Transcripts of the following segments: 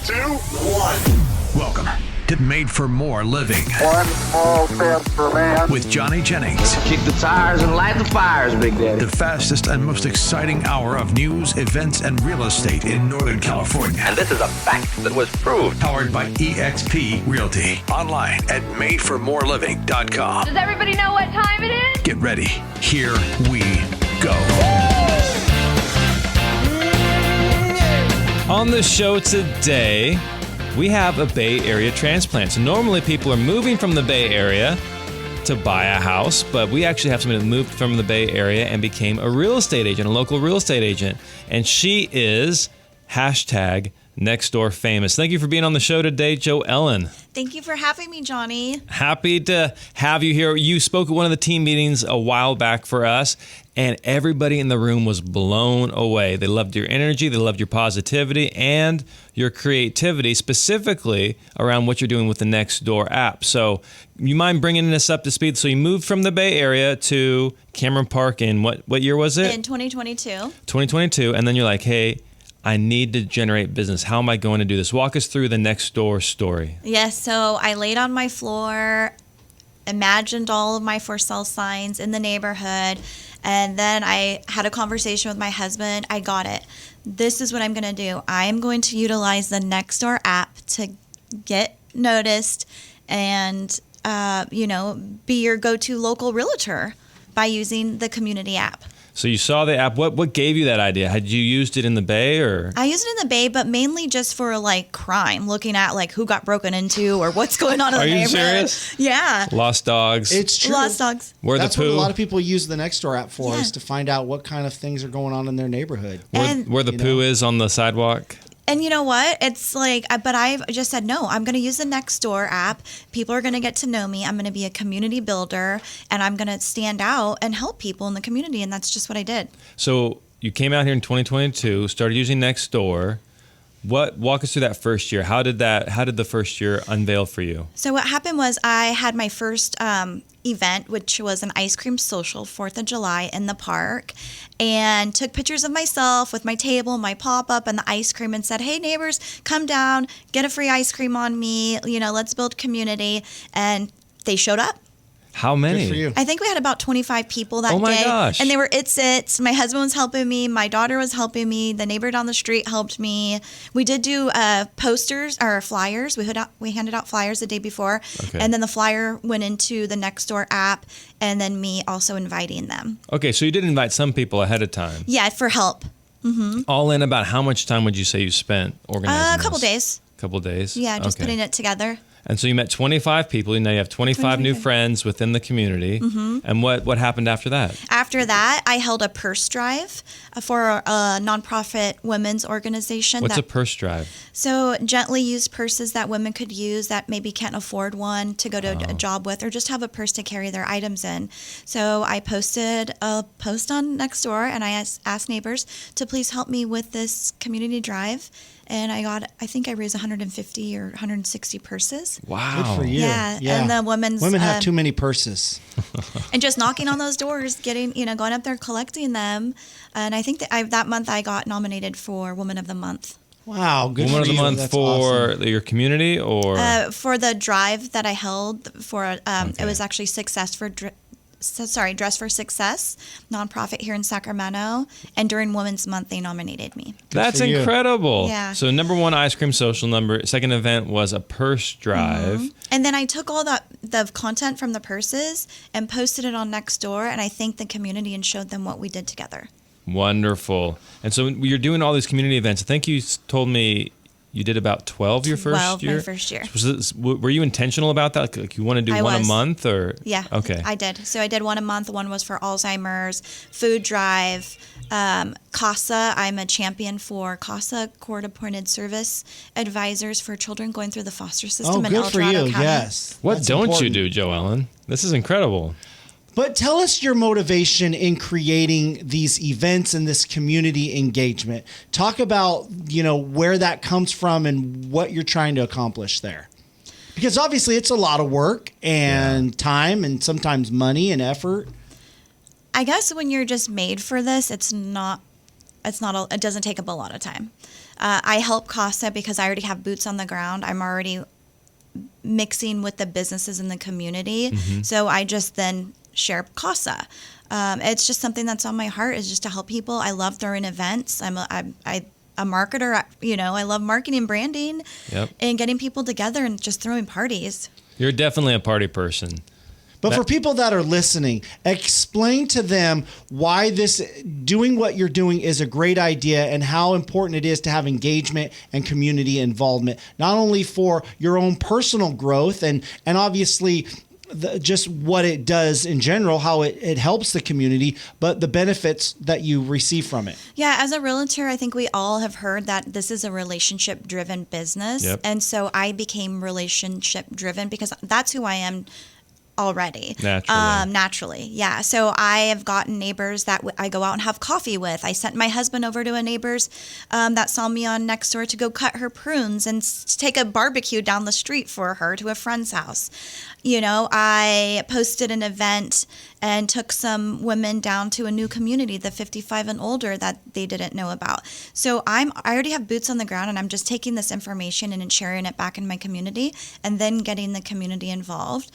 2, 1. Welcome to Made for More Living. One small step for man. With Johnny Jennings. Kick the tires and light the fires, Big Daddy. The fastest and most exciting hour of news, events, and real estate in Northern California. And this is a fact that was proved. Powered by eXp Realty. Online at madeformoreliving.com. Does everybody know what time it is? Get ready. Here we go. On the show today, we have a Bay Area transplant. So normally people are moving from the Bay Area to buy a house, but we actually have somebody that moved from the Bay Area and became a real estate agent, a local real estate agent. And she is #Nextdoor famous. Thank you for being on the show today, JoEllen. Thank you for having me, Johnny. Happy to have you here. You spoke at one of the team meetings a while back for us, and everybody in the room was blown away. They loved your energy, they loved your positivity, and your creativity, specifically around what you're doing with the Nextdoor app. So you mind bringing us up to speed? So you moved from the Bay Area to Cameron Park in what year was it? In 2022. 2022, and then you're like, hey, I need to generate business. How am I going to do this? Walk us through the Nextdoor story. Yes, so I laid on my floor, imagined all of my for sale signs in the neighborhood, and then I had a conversation with my husband. I got it. This is what I'm going to do. I am going to utilize the Nextdoor app to get noticed and, be your go-to local realtor by using the community app. So you saw the app. What gave you that idea? Had you used it in the Bay or? I used it in the Bay, but mainly just for crime, looking at who got broken into or what's going on in the neighborhood. Are you serious? Yeah. Lost dogs. It's true. Lost dogs. That's what a lot of people use the Nextdoor app for, is to find out what kind of things are going on in their neighborhood. Where the poo is on the sidewalk. And you know what? It's but I've just said, no, I'm going to use the Nextdoor app. People are going to get to know me. I'm going to be a community builder, and I'm going to stand out and help people in the community. And that's just what I did. So you came out here in 2022, started using Nextdoor. Walk us through that first year. How did the first year unveil for you? So what happened was I had my first event, which was an ice cream social, 4th of July in the park, and took pictures of myself with my table, my pop-up, and the ice cream, and said, hey, neighbors, come down, get a free ice cream on me, let's build community. And they showed up. How many? Good for you. I think we had about 25 people that day. Oh my gosh. And they were its. My husband was helping me. My daughter was helping me. The neighbor down the street helped me. We did do posters or flyers. We handed out flyers the day before. Okay. And then the flyer went into the Nextdoor app, and then me also inviting them. Okay, so you did invite some people ahead of time. Yeah, for help. Mm-hmm. All in, about how much time would you say you spent organizing A couple days. Couple days? Yeah, just Okay. putting it together. And so you met 25 people. Now you have 25 new friends within the community. Mm-hmm. And what happened after that? After that, I held a purse drive for a nonprofit women's organization. What's a purse drive? So gently used purses that women could use that maybe can't afford one to go to a job with, or just have a purse to carry their items in. So I posted a post on Nextdoor, and I asked neighbors to please help me with this community drive. And I think I raised 150 or 160 purses. Wow. Good for you. Yeah. And the women have too many purses. And just knocking on those doors, going up there, collecting them. And I think that month I got nominated for Woman of the Month. Wow, good Woman for of the you. Month That's for awesome. your community, or? For the drive that I held for, it was actually Dress for Success, nonprofit here in Sacramento. And during Women's Month, they nominated me. That's for you. incredible. Yeah. So number one, ice cream social. Second event was a purse drive. Mm-hmm. And then I took all the content from the purses and posted it on Nextdoor, and I thanked the community and showed them what we did together. Wonderful. And so you're doing all these community events. I think you told me you did about 12 your first year? my first year. Were you intentional about that? Like you want to do one a month or? Yeah. Okay. I did. So I did one a month. One was for Alzheimer's, food drive, CASA. I'm a champion for CASA, court-appointed service advisors for children going through the foster system in El good for Dorado you. County. Yes. What That's don't important. you do, JoEllen? This is incredible. But tell us your motivation in creating these events and this community engagement. Talk about, where that comes from and what you're trying to accomplish there. Because obviously it's a lot of work and time and sometimes money and effort. I guess when you're just made for this, it doesn't take up a lot of time. I help CASA because I already have boots on the ground. I'm already mixing with the businesses in the community. So I just then share CASA. It's just something that's on my heart, is just to help people. I love throwing events. I'm a marketer. I love marketing and branding and getting people together and just throwing parties. You're definitely a party person. But for people that are listening, explain to them why doing what you're doing is a great idea and how important it is to have engagement and community involvement, not only for your own personal growth and obviously just what it does in general, how it helps the community, but the benefits that you receive from it. Yeah, as a realtor, I think we all have heard that this is a relationship-driven business. And so I became relationship-driven because that's who I am already. Naturally. Yeah. So I have gotten neighbors that I go out and have coffee with. I sent my husband over to a neighbor's that saw me on Nextdoor to go cut her prunes and take a barbecue down the street for her to a friend's house. I posted an event and took some women down to a new community, the 55 and older, that they didn't know about. So I already have boots on the ground, and I'm just taking this information and sharing it back in my community and then getting the community involved.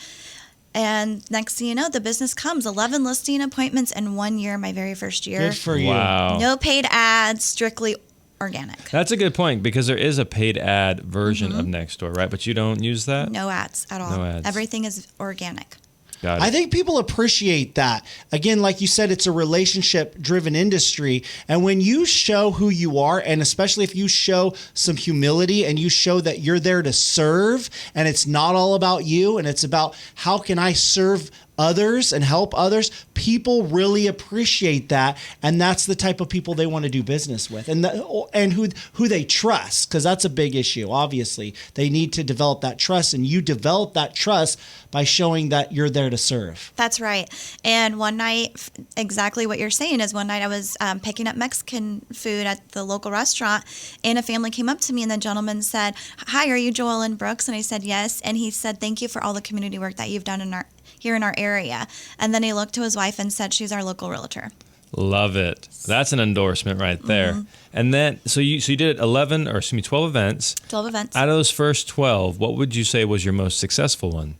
And next thing you know, the business comes. 11 listing appointments in 1 year, my very first year. Good for you. Wow. No paid ads, strictly organic. That's a good point, because there is a paid ad version of Nextdoor, right? But you don't use that? No ads at all. No ads. Everything is organic. Got it. I think people appreciate that. Again, like you said, it's a relationship-driven industry. And when you show who you are, and especially if you show some humility and you show that you're there to serve, and it's not all about you, and it's about how can I serve others and help others, people really appreciate that, and that's the type of people they want to do business with, and who they trust, because that's a big issue. Obviously, they need to develop that trust, and you develop that trust by showing that you're there to serve. That's right. And one night, exactly what you're saying is, one night I was picking up Mexican food at the local restaurant, and a family came up to me, and the gentleman said, "Hi, are you JoEllen Brooks?" And I said, "Yes." And he said, "Thank you for all the community work that you've done here in our area." And then he looked to his wife and said, "She's our local realtor." Love it. That's an endorsement right there. And then, so you did 12 events. 12 events. Out of those first 12, what would you say was your most successful one?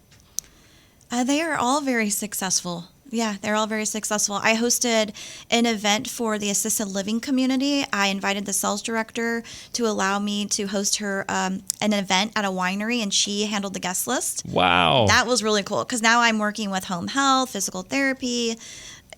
They are all very successful. Yeah, they're all very successful. I hosted an event for the assisted living community. I invited the sales director to allow me to host her an event at a winery, and she handled the guest list. Wow. That was really cool, because now I'm working with home health, physical therapy,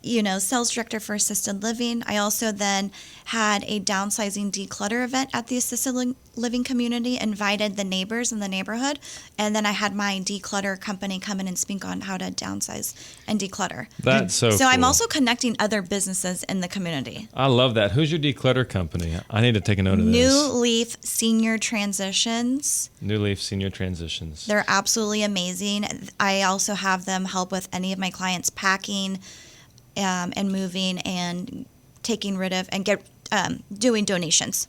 sales director for assisted living. I also then had a downsizing declutter event at the assisted living community, invited the neighbors in the neighborhood, and then I had my declutter company come in and speak on how to downsize and declutter. That's so cool. I'm also connecting other businesses in the community. I love that. Who's your declutter company? I need to take a note of this. New Leaf Senior Transitions. New Leaf Senior Transitions. They're absolutely amazing. I also have them help with any of my clients packing, and moving and taking rid of and doing donations.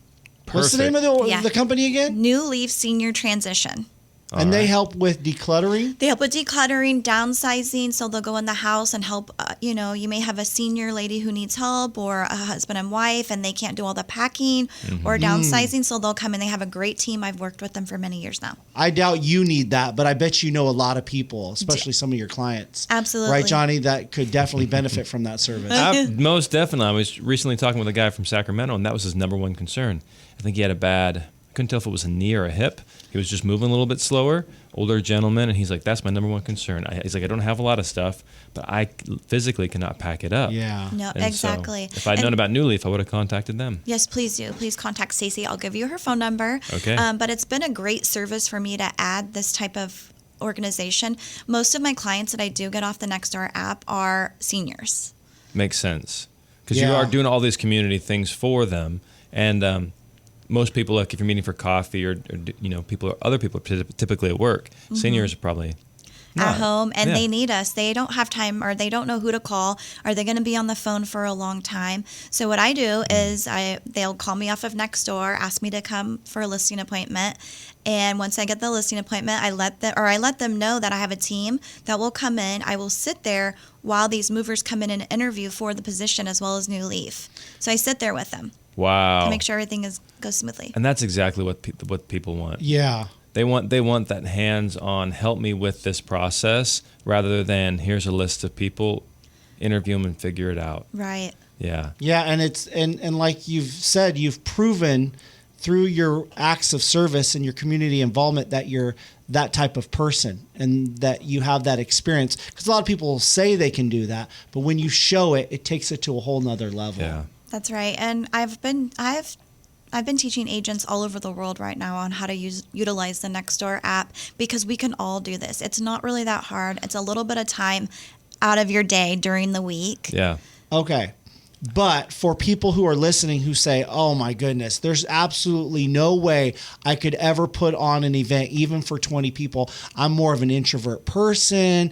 What's the name of the company again? New Leaf Senior Transition. And they help with decluttering? They help with decluttering, downsizing. So they'll go in the house and help. You may have a senior lady who needs help, or a husband and wife, and they can't do all the packing or downsizing. So they'll come and they have a great team. I've worked with them for many years now. I doubt you need that, but I bet you know a lot of people, especially some of your clients. Absolutely. Right, Johnny? That could definitely benefit from that service. Most definitely. I was recently talking with a guy from Sacramento, and that was his number one concern. I think he had I couldn't tell if it was a knee or a hip. He was just moving a little bit slower, older gentleman, and he's like, that's my number one concern. He's like, I don't have a lot of stuff, but I physically cannot pack it up. Yeah. No, And exactly. So if I'd known about New Leaf, I would have contacted them. Yes, please do. Please contact Stacey. I'll give you her phone number. Okay. But it's been a great service for me to add this type of organization. Most of my clients that I do get off the Nextdoor app are seniors. Makes sense. Because you are doing all these community things for them. And most people, like if you're meeting for coffee or other people are typically at work. Seniors are probably at home, and they need us. They don't have time, or they don't know who to call. Are they going to be on the phone for a long time? So what I do is they'll call me off of Nextdoor, ask me to come for a listing appointment, and once I get the listing appointment, I let them know that I have a team that will come in. I will sit there while these movers come in and interview for the position, as well as New Leaf. So I sit there with them. Wow. to make sure everything goes smoothly. And that's exactly what people want. Yeah. They want that hands-on, help me with this process, rather than here's a list of people, interview them and figure it out. Right. Yeah. Yeah, and it's and like you've said, you've proven through your acts of service and your community involvement that you're that type of person and that you have that experience. Because a lot of people say they can do that, but when you show it, it takes it to a whole nother level. Yeah. That's right. And I've been teaching agents all over the world right now on how to utilize the Nextdoor app, because we can all do this. It's not really that hard. It's a little bit of time out of your day during the week. Yeah. Okay. But for people who are listening who say, oh my goodness, there's absolutely no way I could ever put on an event, even for 20 people. I'm more of an introvert person.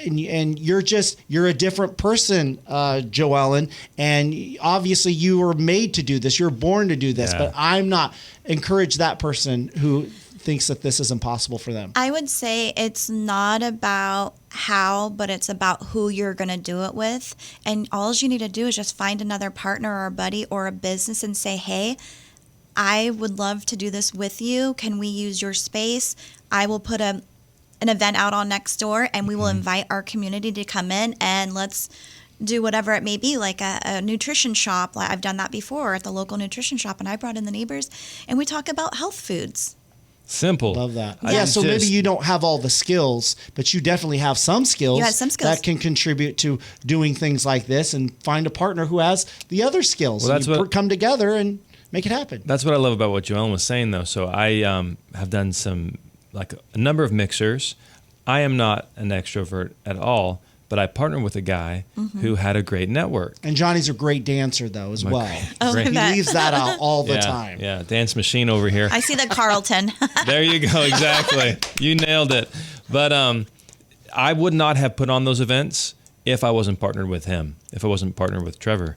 And you're a different person, JoEllen. And obviously you were made to do this. You're born to do this. Yeah. But I'm not. Encourage that person who thinks that this is impossible for them. I would say it's not about how, but it's about who you're going to do it with. And all you need to do is just find another partner or a buddy or a business and say, hey, I would love to do this with you. Can we use your space? I will put an event out on Nextdoor, and we will invite our community to come in, and let's do whatever it may be, like a nutrition shop. I've done that before at the local nutrition shop, and I brought in the neighbors, and we talk about health foods. Simple. Love that. I So maybe you don't have all the skills, but you definitely have some skills, You have some skills. that can contribute to doing things like this, and find a partner who has the other skills. Well, that's And you what- come together and make it happen. That's what I love about what JoEllen was saying, though. So I have done a number of mixers. I am not an extrovert at all, but I partnered with a guy who had a great network. And Johnny's a great dancer, though, as well. Oh, Great. He that. leaves that out all the Yeah, time. Yeah, dance machine over here. I see the Carlton. There you go. Exactly. You nailed it. But I would not have put on those events if I wasn't partnered with him, if I wasn't partnered with Trevor.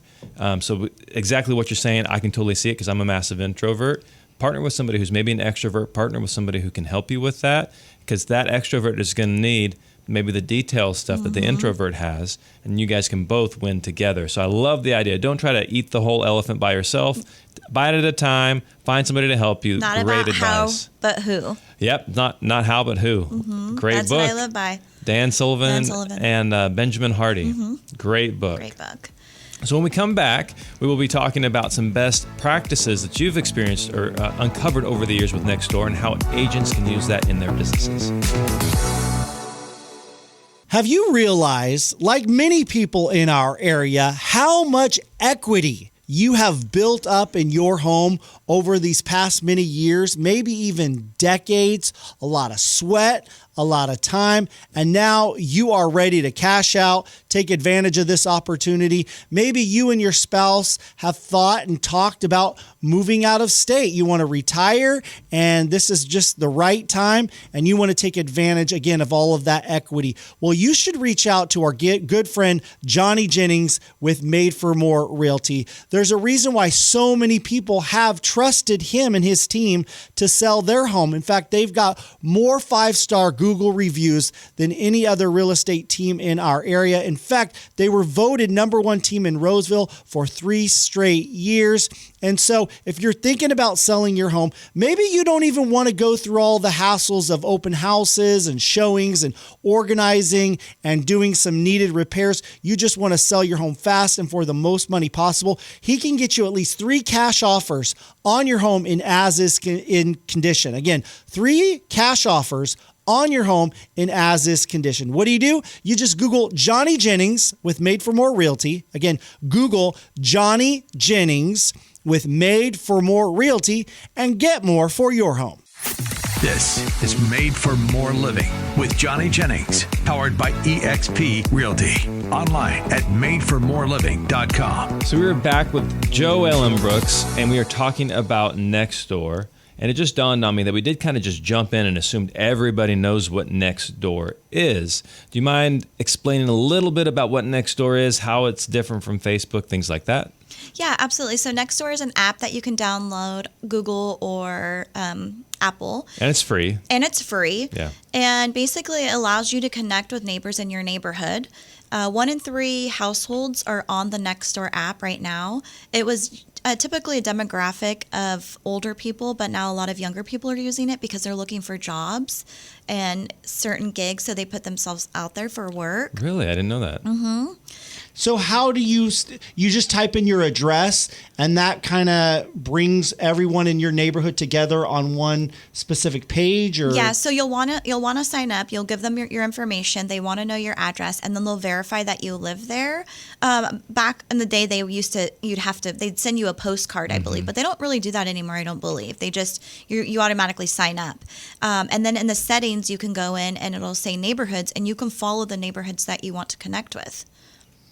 So exactly what you're saying, I can totally see it, because I'm a massive introvert. Partner with somebody who's maybe an extrovert. Partner with somebody who can help you with that, because that extrovert is going to need maybe the detail stuff that the introvert has, and you guys can both win together. So I love the idea. Don't try to eat the whole elephant by yourself. Bite at a time. Find somebody to help you. Not Great about how, advice. but who. Yep, not how, but who. Great That's book. what I live by. Dan Sullivan, and Benjamin Hardy. Great book. Great book. So when we come back, we will be talking about some best practices that you've experienced or uncovered over the years with Nextdoor, and how agents can use that in their businesses. Have you realized, like many people in our area, how much equity you have built up in your home over these past many years, maybe even decades? A lot of sweat, a lot of time, and now you are ready to cash out, take advantage of this opportunity. Maybe you and your spouse have thought and talked about moving out of state. You want to retire, and this is just the right time, and you want to take advantage, again, of all of that equity. Well, you should reach out to our good friend, Johnny Jennings with Made for More Realty. There's a reason why so many people have trusted him and his team to sell their home. In fact, they've got more 5-star Google reviews than any other real estate team in our area. In fact, they were voted #1 team in Roseville for 3 straight years. And so if you're thinking about selling your home, maybe you don't even want to go through all the hassles of open houses and showings and organizing and doing some needed repairs. You just want to sell your home fast and for the most money possible. He can get you at least 3 cash offers on your home in as-is condition. Again, 3 cash offers on your home in as-is condition. What do? You just Google Johnny Jennings with Made for More Realty. Again, Google Johnny Jennings with Made for More Realty and get more for your home. This is Made for More Living with Johnny Jennings, powered by eXp Realty. Online at madeformoreliving.com. So we are back with JoEllen Brooks, and we are talking about Nextdoor. And it just dawned on me that we did kind of just jump in and assumed everybody knows what Nextdoor is. Do you mind explaining a little bit about what Nextdoor is, how it's different from Facebook, things like that? Yeah, absolutely. So Nextdoor is an app that you can download, Google or Apple. And it's free. And it's free. Yeah. And basically it allows you to connect with neighbors in your neighborhood. 1 in 3 households are on the Nextdoor app right now. It was typically a demographic of older people, but now a lot of younger people are using it because they're looking for jobs and certain gigs, so they put themselves out there for work. Really? I didn't know that. Mm-hmm. So how do you just type in your address and that kind of brings everyone in your neighborhood together on one specific page? Or Yeah, so you'll want to sign up. You'll give them your information. They want to know your address, and then they'll verify that you live there. Back in the day, they'd send you a postcard, I believe, but they don't really do that anymore. I don't believe they just you automatically sign up, and then in the settings you can go in and it'll say neighborhoods, and you can follow the neighborhoods that you want to connect with.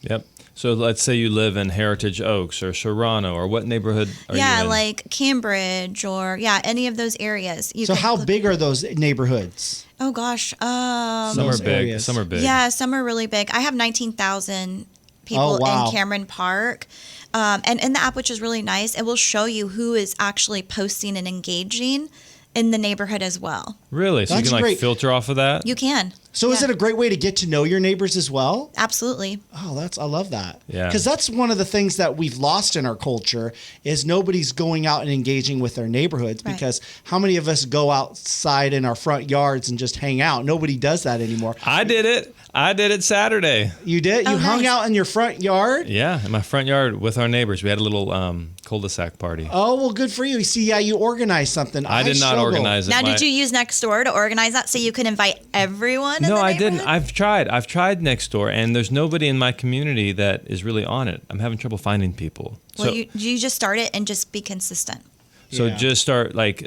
Yep. So let's say you live in Heritage Oaks or Serrano, or what neighborhood are you in? Like Cambridge or any of those areas. So how big are those neighborhoods? Oh gosh, some are big. areas. Some are big. Yeah, some are really big. I have 19,000 people in Cameron Park. And in the app, which is really nice, it will show you who is actually posting and engaging in the neighborhood as well. Really? So That's you can great. filter off of that? You can. So is it a great way to get to know your neighbors as well? Absolutely. Oh, I love that. Yeah. Because that's one of the things that we've lost in our culture is nobody's going out and engaging with their neighborhoods. Right. Because how many of us go outside in our front yards and just hang out? Nobody does that anymore. I did it Saturday. You did? You hung nice. out in your front yard? Yeah, in my front yard with our neighbors. We had a little cul-de-sac party. Oh, well, good for you. See, you organized something. I did not struggle. organize it. Now, did you use Nextdoor to organize that so you could invite everyone in No, the I didn't. neighborhood? I've tried Nextdoor, and there's nobody in my community that is really on it. I'm having trouble finding people. Well, you just start it and just be consistent. So Yeah. just start like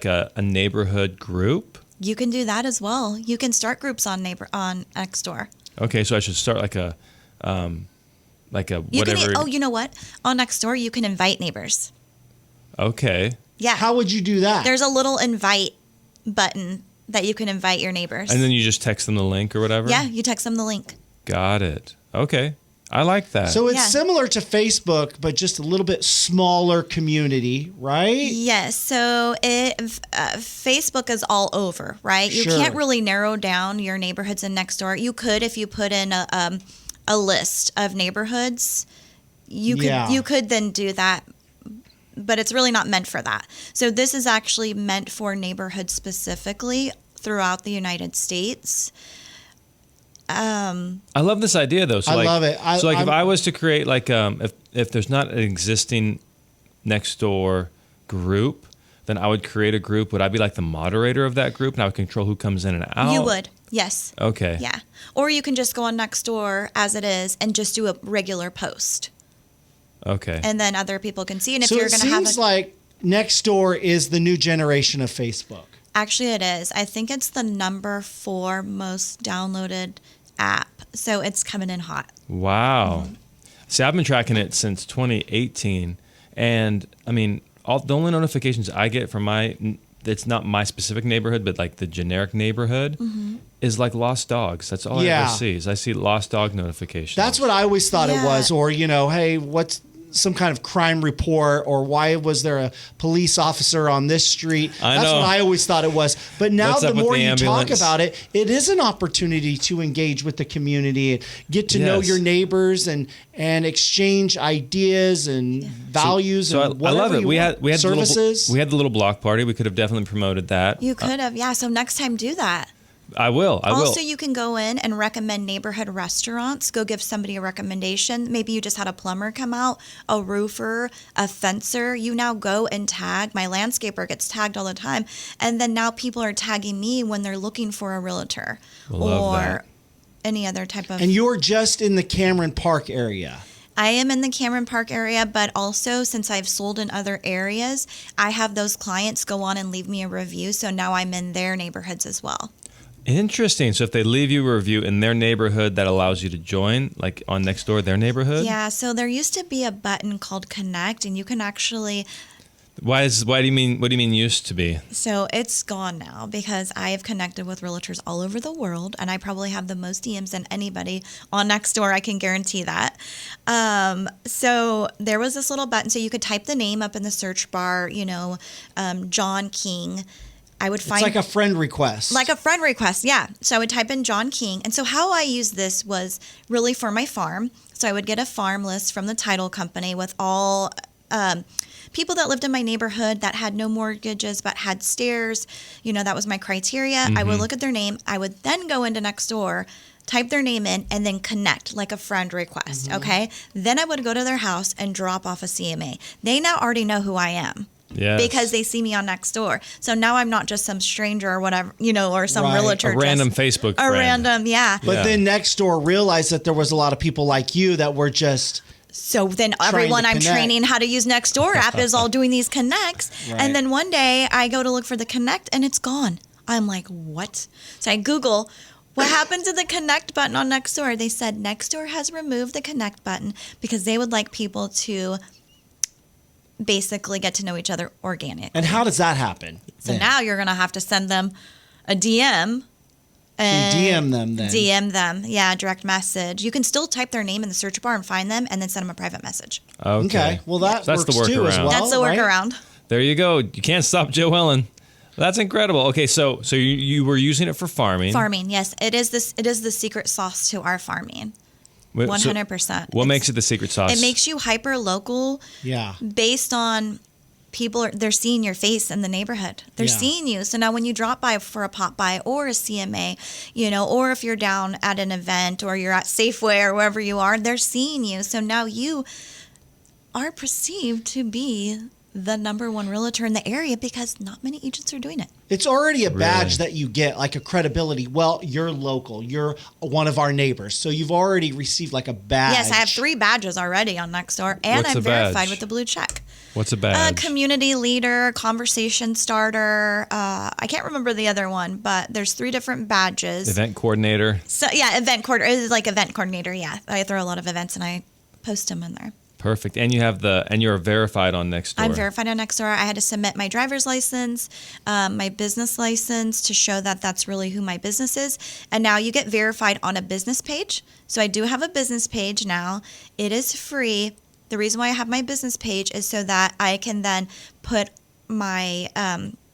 a neighborhood group. You can do that as well. You can start groups on Nextdoor. Okay, so I should start like a You whatever. can. You know what? On Nextdoor, you can invite neighbors. Okay. Yeah. How would you do that? There's a little invite button that you can invite your neighbors. And then you just text them the link or whatever? Yeah, you text them the link. Got it. Okay. I like that. So it's Yeah. similar to Facebook, but just a little bit smaller community, right? Yes. So Facebook is all over, right? You Sure. can't really narrow down your neighborhoods in Nextdoor. You could if you put in a list of neighborhoods. You could then do that, but it's really not meant for that. So this is actually meant for neighborhoods specifically throughout the United States. I love this idea though. So I like, love it. If I was to create like if there's not an existing Nextdoor group, then I would create a group. Would I be like the moderator of that group and I would control who comes in and out? You would, yes. Okay. Yeah. Or you can just go on Nextdoor as it is and just do a regular post. Okay. And then other people can see. And if So you're it going to have seems like Nextdoor is the new generation of Facebook. Actually, it is. I think it's the number 4 most downloaded app. So it's coming in hot. Wow. See, I've been tracking it since 2018, and I mean, the only notifications I get from it's not my specific neighborhood, but like the generic neighborhood, is like lost dogs. That's all I Yeah. ever see. Is I see lost dog notifications. That's what I always thought it Yeah. was. Or, hey, what's some kind of crime report, or why was there a police officer on this street? I That's know. what I always thought it was. But now What's the up with more the you talk ambulance? about it, it is an opportunity to engage with the community and get to know Yes. your neighbors and exchange ideas and values So and I love whatever it. you We want. had services. we had the little block party. We could have definitely promoted that. You could have. Yeah. So next time, do that. I will. Also, you can go in and recommend neighborhood restaurants. Go give somebody a recommendation. Maybe you just had a plumber come out, a roofer, a fencer. You now go and tag. My landscaper gets tagged all the time. And then now people are tagging me when they're looking for a realtor Love or that. any other type of. And you're just in the Cameron Park area. I am in the Cameron Park area, but also since I've sold in other areas, I have those clients go on and leave me a review. So now I'm in their neighborhoods as well. Interesting. So if they leave you a review in their neighborhood, that allows you to join, like on Nextdoor, their neighborhood. Yeah, so there used to be a button called Connect, and you can actually. Why do you mean? What do you mean used to be? So it's gone now because I have connected with realtors all over the world, and I probably have the most DMs than anybody on Nextdoor. I can guarantee that. So there was this little button, so you could type the name up in the search bar. John King. I would find It's like a friend request. like a friend request, yeah. So I would type in John King. And so how I used this was really for my farm. So I would get a farm list from the title company with all people that lived in my neighborhood that had no mortgages but had stairs. You know, that was my criteria. I would look at their name. I would then go into Nextdoor, type their name in, and then connect like a friend request, okay? Then I would go to their house and drop off a CMA. They now already know who I am. Yes. Because they see me on Nextdoor. So now I'm not just some stranger or whatever, you know, or some Right. realtor. A random just, Facebook A friend. random, yeah. But then Nextdoor realized that there was a lot of people like you that were just So then to everyone I'm connect. training how to use Nextdoor app is all doing these connects. Right. And then one day I go to look for the connect and it's gone. I'm like, what? So I Google, what happened to the connect button on Nextdoor? They said Nextdoor has removed the connect button because they would like people to basically get to know each other organically. And how does that happen? So then? now you're going to have to send them a DM. So you DM them then. DM them. Yeah, direct message. You can still type their name in the search bar and find them and then send them a private message. Okay. Well, that That's the works too as workaround. well. That's the right? workaround. There you go. You can't stop JoEllen. That's incredible. Okay, so you were using it for farming. Farming, yes. It is the secret sauce to our farming. Wait, so 100%. what makes it the secret sauce? It makes you hyper local Yeah. based on they're seeing your face in the neighborhood. They're Yeah. seeing you. So now when you drop by for a pop by or a CMA, you know, or if you're down at an event or you're at Safeway or wherever you are, they're seeing you. So now you are perceived to be the number one realtor in the area because not many agents are doing it. It's already a badge Really? that you get, like a credibility. Well, you're local. You're one of our neighbors. So you've already received like a badge. Yes, I have 3 badges already on Nextdoor, and What's I'm a verified badge? with the blue check. What's a badge? Community leader, conversation starter. I can't remember the other one, but there's 3 different badges. Event coordinator. So yeah, event coordinator. It's like event coordinator. Yeah, I throw a lot of events and I post them in there. Perfect. And you're verified on Nextdoor. I'm verified on Nextdoor. I had to submit my driver's license, my business license to show that that's really who my business is. And now you get verified on a business page. So I do have a business page now. It is free. The reason why I have my business page is so that I can then put my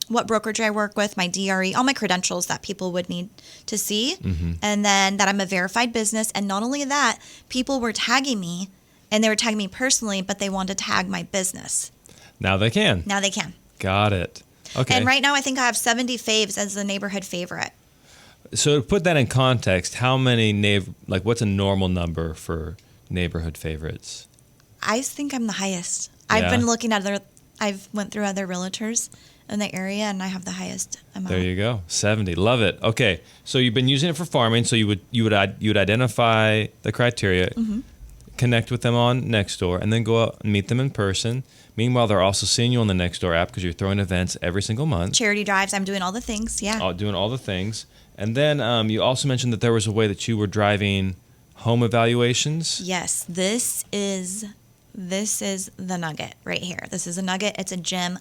what brokerage I work with, my DRE, all my credentials that people would need to see. And then that I'm a verified business. And not only that, people were tagging me. And they were tagging me personally, but they wanted to tag my business. Now they can. Now they can. Got it. Okay. And right now, I think I have 70 faves as the neighborhood favorite. So to put that in context, how many what's a normal number for neighborhood favorites? I think I'm the highest. Yeah. I've been looking at I've went through other realtors in the area, and I have the highest amount. There you go. 70. Love it. Okay. So you've been using it for farming. So you would identify the criteria. Mm-hmm. Connect with them on Nextdoor, and then go out and meet them in person. Meanwhile, they're also seeing you on the Nextdoor app because you're throwing events every single month. Charity drives. I'm doing all the things. Yeah. Doing all the things. And then you also mentioned that there was a way that you were driving home evaluations. Yes. This is the nugget right here. This is a nugget. It's a gem.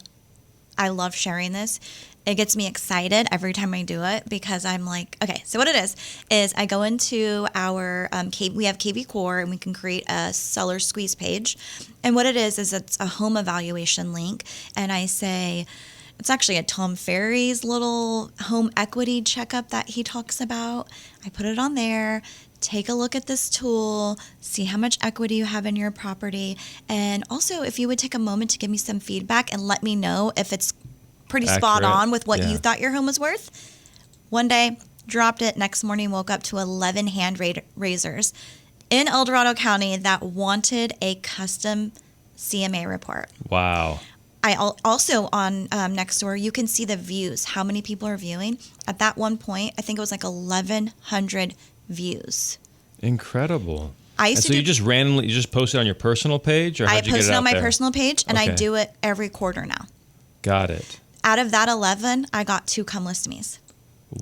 I love sharing this. It gets me excited every time I do it because I'm like, okay, so what it is I go into our, we have KV Core and we can create a seller squeeze page. And what it is it's a home evaluation link. And I say, it's actually a Tom Ferry's little home equity checkup that he talks about. I put it on there. Take a look at this tool, see how much equity you have in your property. And also, if you would take a moment to give me some feedback and let me know if it's pretty spot Accurate. on with what Yeah. you thought your home was worth. One day, dropped it. Next morning, woke up to 11 hand raisers in El Dorado County that wanted a custom CMA report. Wow. I also on Nextdoor, you can see the views, how many people are viewing. At that one point, I think it was like 1,100 views. Incredible. I And used so to you just post it on your personal page, or I how'd you get post it it out on my there? personal page, and I Okay. do it every quarter now. Got it. Out of that 11, I got 2 come list me's.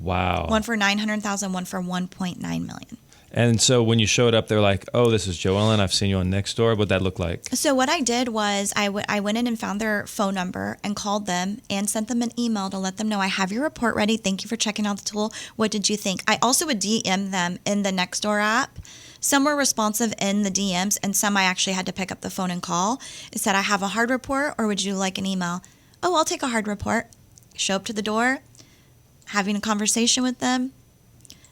Wow. One for 900,000, one for 1.9 million. And so when you showed up, they're like, "Oh, this is JoEllen. I've seen you on Nextdoor." What'd that look like? So what I did was I went in and found their phone number and called them and sent them an email to let them know I have your report ready. Thank you for checking out the tool. What did you think? I also would DM them in the Nextdoor app. Some were responsive in the DMs, and some I actually had to pick up the phone and call. It said, I have a hard report, or would you like an email? Oh, I'll take a hard report. Show up to the door, having a conversation with them.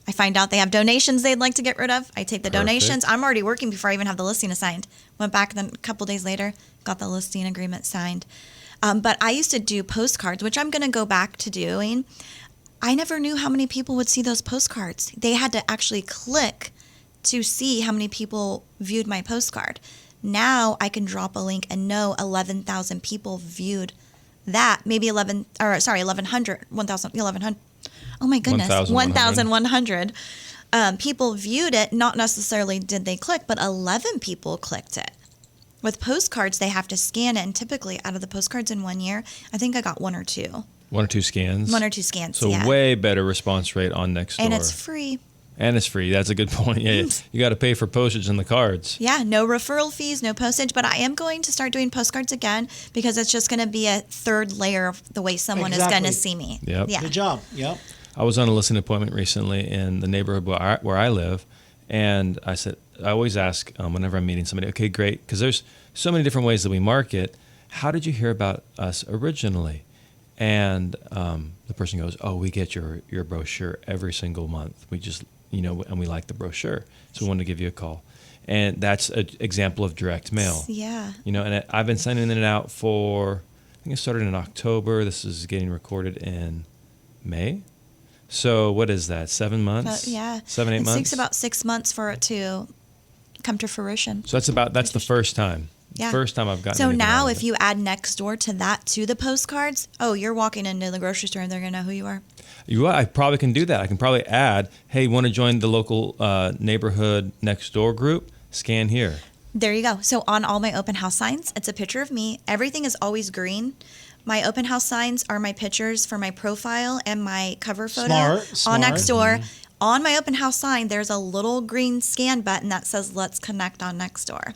I find out they have donations they'd like to get rid of. I take the donations. I'm already working before I even have the listing assigned. Went back then a couple days later, got the listing agreement signed. But I used to do postcards, which I'm going to go back to doing. I never knew how many people would see those postcards. They had to actually click to see how many people viewed my postcard. Now I can drop a link and know 11,000 people viewed that. Maybe 1,100. Oh my goodness, 1,100 people viewed it. Not necessarily did they click, but 11 people clicked it. With postcards, they have to scan it, and typically out of the postcards in 1 year, I think I got one or two. One or two scans? One or two scans, So yeah. way better response rate on Nextdoor. And it's free. And it's free. That's a good point. Yeah, you got to pay for postage in the cards. Yeah, no referral fees, no postage, but I am going to start doing postcards again because it's just going to be a third layer of the way someone is going to see me. Yep. Yeah. Good job. Yep. I was on a listening appointment recently in the neighborhood where I live, and I said, I always ask whenever I'm meeting somebody, okay, great, because there's so many different ways that we market. How did you hear about us originally? And the person goes, oh, we get your brochure every single month. We just, and we like the brochure, so we wanted to give you a call. And that's an example of direct mail. Yeah. And I've been sending it out for, I think it started in October. This is getting recorded in May. So what is that, 7 months? Yeah. 7, 8 months? It takes about 6 months for it to come to fruition. So that's the first time. Yeah. First time I've gotten So anything now out of if it. you add Nextdoor to the postcards, you're walking into the grocery store and they're going to know who you are. I probably can do that. I can probably add, hey, want to join the local neighborhood Nextdoor group? Scan here. There you go. So on all my open house signs, it's a picture of me. Everything is always green. My open house signs are my pictures for my profile and my cover photo on Nextdoor. Mm-hmm. On my open house sign, there's a little green scan button that says, let's connect on Nextdoor.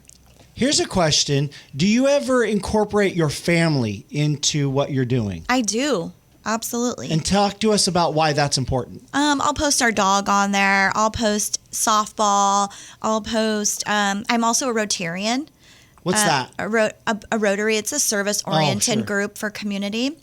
Here's a question. Do you ever incorporate your family into what you're doing? I do. Absolutely. And talk to us about why that's important. I'll post our dog on there. I'll post softball. I'll post, I'm also a Rotarian. What's that? A Rotary. It's a service-oriented group for community.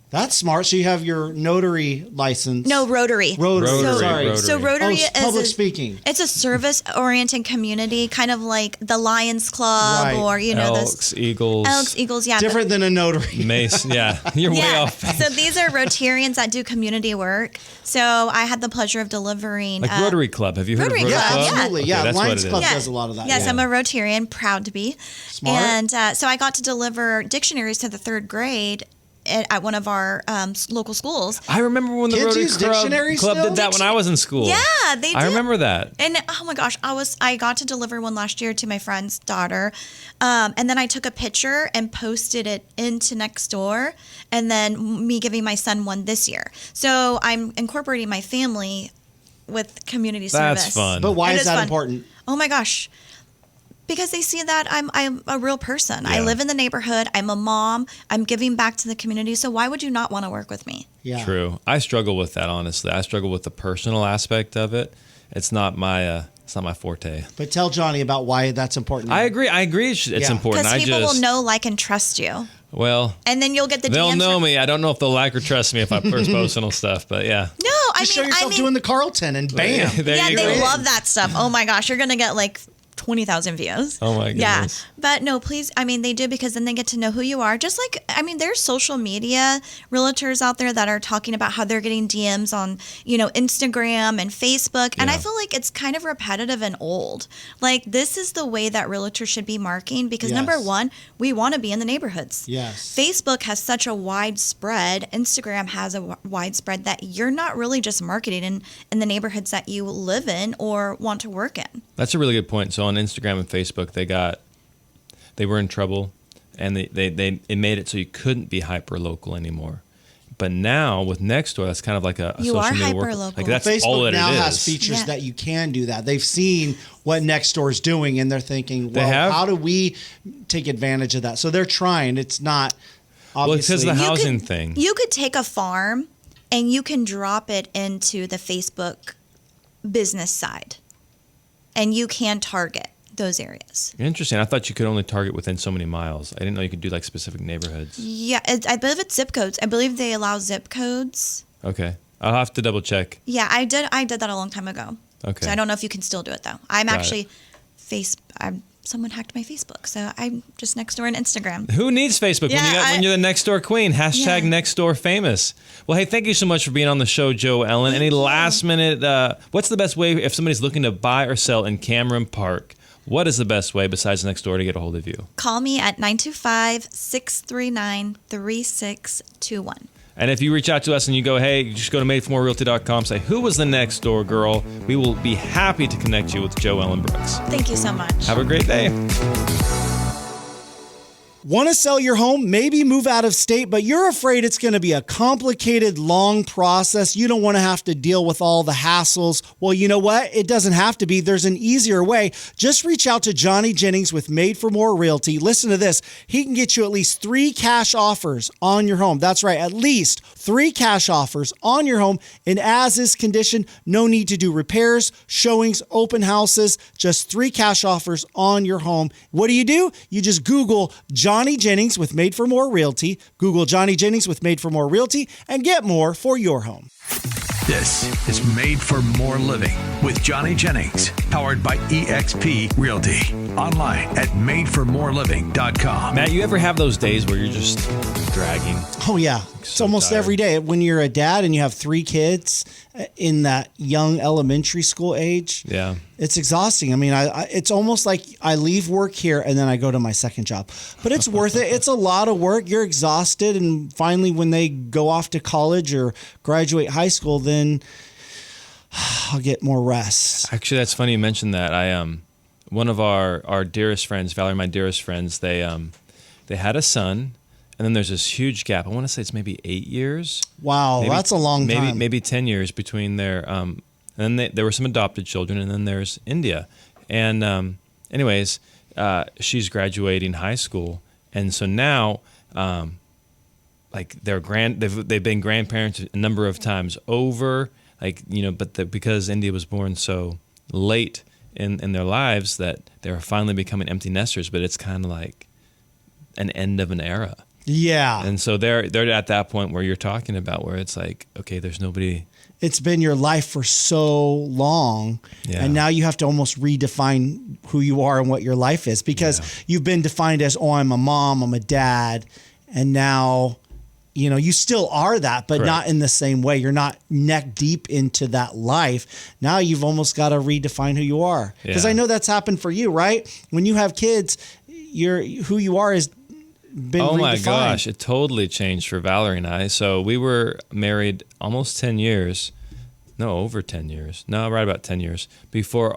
That's smart. So you have your notary license. No, Rotary. Sorry. So Rotary is public speaking. It's a service-oriented community, kind of like the Lions Club or Elks, Eagles. Yeah. Different than a notary. Mace. Yeah, you're way off. So these are Rotarians that do community work. So I had the pleasure of delivering like Rotary Club. Have you heard of Rotary Club? Absolutely. Yeah, that's Lions what it Club is. does a lot of that. Yes, yeah. I'm a Rotarian, proud to be. Smart. And so I got to deliver dictionaries to the third grade at one of our local schools. I remember when the Kids Rotary use dictionaries Club still? did that when I was in school. Yeah, they did. I remember that. And oh my gosh, I got to deliver one last year to my friend's daughter. And then I took a picture and posted it into Nextdoor, and then me giving my son one this year. So I'm incorporating my family with community service. That's fun. But why It is that fun. important? Oh my gosh. Because they see that I'm a real person. Yeah. I live in the neighborhood. I'm a mom. I'm giving back to the community. So why would you not want to work with me? Yeah. True. I struggle with that, honestly. I struggle with the personal aspect of it. It's not my forte. But tell Johnny about why that's important. I agree. It's important. Because people will know, like, and trust you. Well, and then you'll get the they'll DMs know from- me. I don't know if they'll like or trust me if I post personal stuff, but yeah. No, Just show yourself doing the Carlton and bam. There you they go. love that stuff. Oh my gosh, you're gonna get like 20,000 views. Oh my goodness. Yeah, but no, please. I mean, they do because then they get to know who you are. Just like, I mean, there's social media realtors out there that are talking about how they're getting DMs on, Instagram and Facebook, and I feel like it's kind of repetitive and old. Like, this is the way that realtors should be marketing because number one, we want to be in the neighborhoods. Yes. Facebook has such a wide spread. Instagram has a wide spread that you're not really just marketing in the neighborhoods that you live in or want to work in. That's a really good point. So on Instagram and Facebook, they were in trouble, and it made it so you couldn't be hyper local anymore. But now with Nextdoor, that's kind of like a You social are media work. hyperlocal. Like that's Facebook all that now it is. has features that you can do that. They've seen what Nextdoor's doing, and they're thinking, well, how do we take advantage of that? So they're trying. It's not obviously. Well, it's the housing thing. You could take a farm and you can drop it into the Facebook business side, and you can target those areas. Interesting. I thought you could only target within so many miles. I didn't know you could do like specific neighborhoods. Yeah, I believe it's zip codes. I believe they allow zip codes. Okay. I'll have to double check. Yeah, I did that a long time ago. Okay. So I don't know if you can still do it though. Someone hacked my Facebook, so I'm just Nextdoor and Instagram. Who needs Facebook when you're the Nextdoor queen? Hashtag Nextdoor famous. Well, hey, thank you so much for being on the show, JoEllen. Any last minute, what's the best way if somebody's looking to buy or sell in Cameron Park? What is the best way besides Nextdoor to get a hold of you? Call me at 925-639-3621. And if you reach out to us and you go, hey, just go to madeformorerealty.com, say, who was the next door girl? We will be happy to connect you with JoEllen Brooks. Thank you so much. Have a great day. Want to sell your home, maybe move out of state, but you're afraid it's going to be a complicated, long process. You don't want to have to deal with all the hassles. Well, you know what? It doesn't have to be. There's an easier way. Just reach out to Johnny Jennings with Made for More Realty. Listen to this. He can get you at least 3 cash offers on your home. That's right. At least 3 cash offers on your home in as-is condition. No need to do repairs, showings, open houses. Just 3 cash offers on your home. What do? You just Google Johnny Jennings with Made for More Realty. Google Johnny Jennings with Made for More Realty and get more for your home. This is Made for More Living with Johnny Jennings, powered by eXp Realty. Online at madeformoreliving.com. Matt, you ever have those days where you're just dragging? Oh, yeah. It's almost tired. every day. When you're a dad and you have 3 kids in that young elementary school age, Yeah. it's exhausting. I mean, it's almost like I leave work here and then I go to my second job. But it's worth it. It's a lot of work. You're exhausted. And finally, when they go off to college or graduate high school, then I'll get more rest. Actually, that's funny you mentioned that. One of our dearest friends, Valerie, my dearest friends, they had a son, and then there's this huge gap. I want to say it's maybe 8 years. Wow, that's a long time. Maybe 10 years between their. And then there were some adopted children, and then there's India. And anyways, she's graduating high school, and so now, like they've been grandparents a number of times over. But because India was born so late in their lives that they're finally becoming empty nesters, but it's kind of like an end of an era. Yeah. And so they're at that point where you're talking about where it's like, okay, there's nobody. It's been your life for so long, and now you have to almost redefine who you are and what your life is because you've been defined as, oh, I'm a mom, I'm a dad, and now, you still are that, but not in the same way. You're not neck deep into that life. Now you've almost got to redefine who you are. Because I know that's happened for you, right? When you have kids, who you are has been redefined. My gosh, it totally changed for Valerie and I. So we were married almost 10 years. No, over 10 years. No, right about 10 years before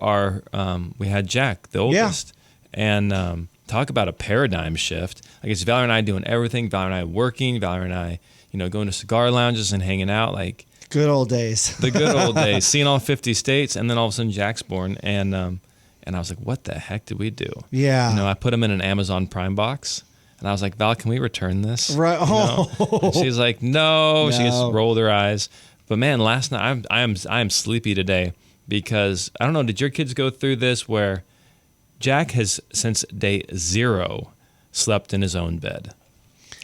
we had Jack, the oldest. And talk about a paradigm shift. Like it's Valerie and I doing everything. Valerie and I working. Valerie and I, going to cigar lounges and hanging out. Like good old days. The good old days. Seeing all 50 states, and then all of a sudden Jack's born, and I was like, what the heck did we do? Yeah. I put him in an Amazon Prime box, and I was like, Val, can we return this? Right. And she's like, no. She just rolled her eyes. But man, last night I am sleepy today because I don't know. Did your kids go through this where Jack has since day 0 slept in his own bed?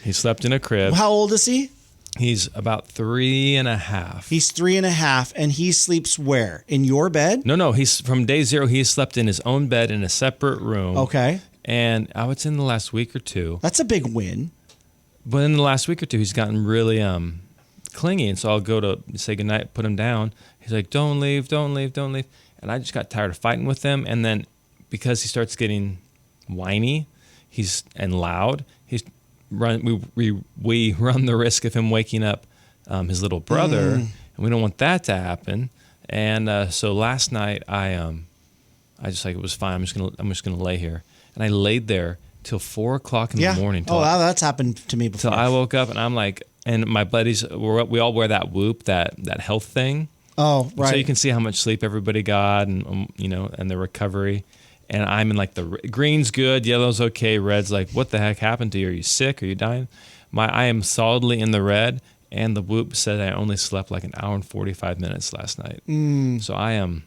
He slept in a crib. How old is he? He's about 3.5. He's 3.5, and he sleeps where? In your bed? No. He's from day 0. He slept in his own bed in a separate room. Okay. And I would say in the last week or two. That's a big win. But in the last week or two, he's gotten really clingy, and so I'll go to say goodnight, put him down. He's like, "Don't leave, don't leave, don't leave." And I just got tired of fighting with him, and then because he starts getting whiny, and loud, we run the risk of him waking up his little brother, and we don't want that to happen. And so last night I just like it was fine. I'm just gonna lay here, and I laid there till 4 o'clock in the morning. That's happened to me before. So I woke up and I'm like, and my buddies, we all wear that Whoop, that health thing. Oh, right. So you can see how much sleep everybody got, and and the recovery. And I'm in like the green's good, yellow's okay, red's like, what the heck happened to you? Are you sick? Are you dying? I am solidly in the red, and the Whoop said I only slept like an hour and 45 minutes last night. So I am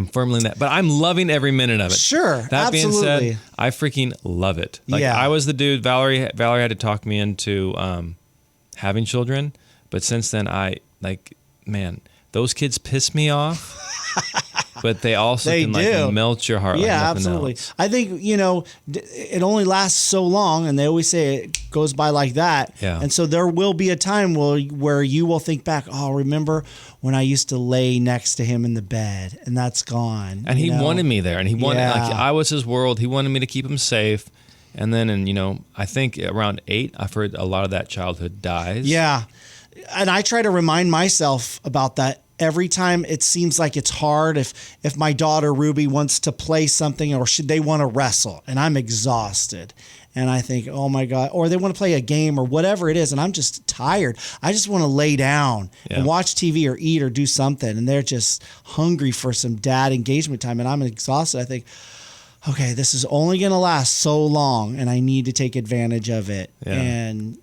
firmly in that, but I'm loving every minute of it. Sure, that absolutely. being said, I freaking love it. Like I was the dude. Valerie had to talk me into having children, But since then, man, those kids piss me off. But they also can like melt your heart. Yeah, like absolutely. Else. I think, it only lasts so long, and they always say it goes by like that. Yeah. And so there will be a time where you will think back, oh, remember when I used to lay next to him in the bed, and that's gone. And he wanted me there, and he wanted, Yeah. I was his world. He wanted me to keep him safe. And then, I think around 8, I've heard a lot of that childhood dies. Yeah. And I try to remind myself about that every time it seems like it's hard. If my daughter Ruby wants to play something, or should they want to wrestle, and I'm exhausted, and I think, oh my God, or they want to play a game or whatever it is, and I'm just tired. I just want to lay down and watch TV or eat or do something, and they're just hungry for some dad engagement time, and I'm exhausted. I think, okay, this is only going to last so long, and I need to take advantage of it and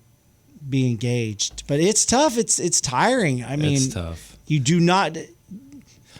be engaged. But it's tough. It's tiring. I mean, it's tough.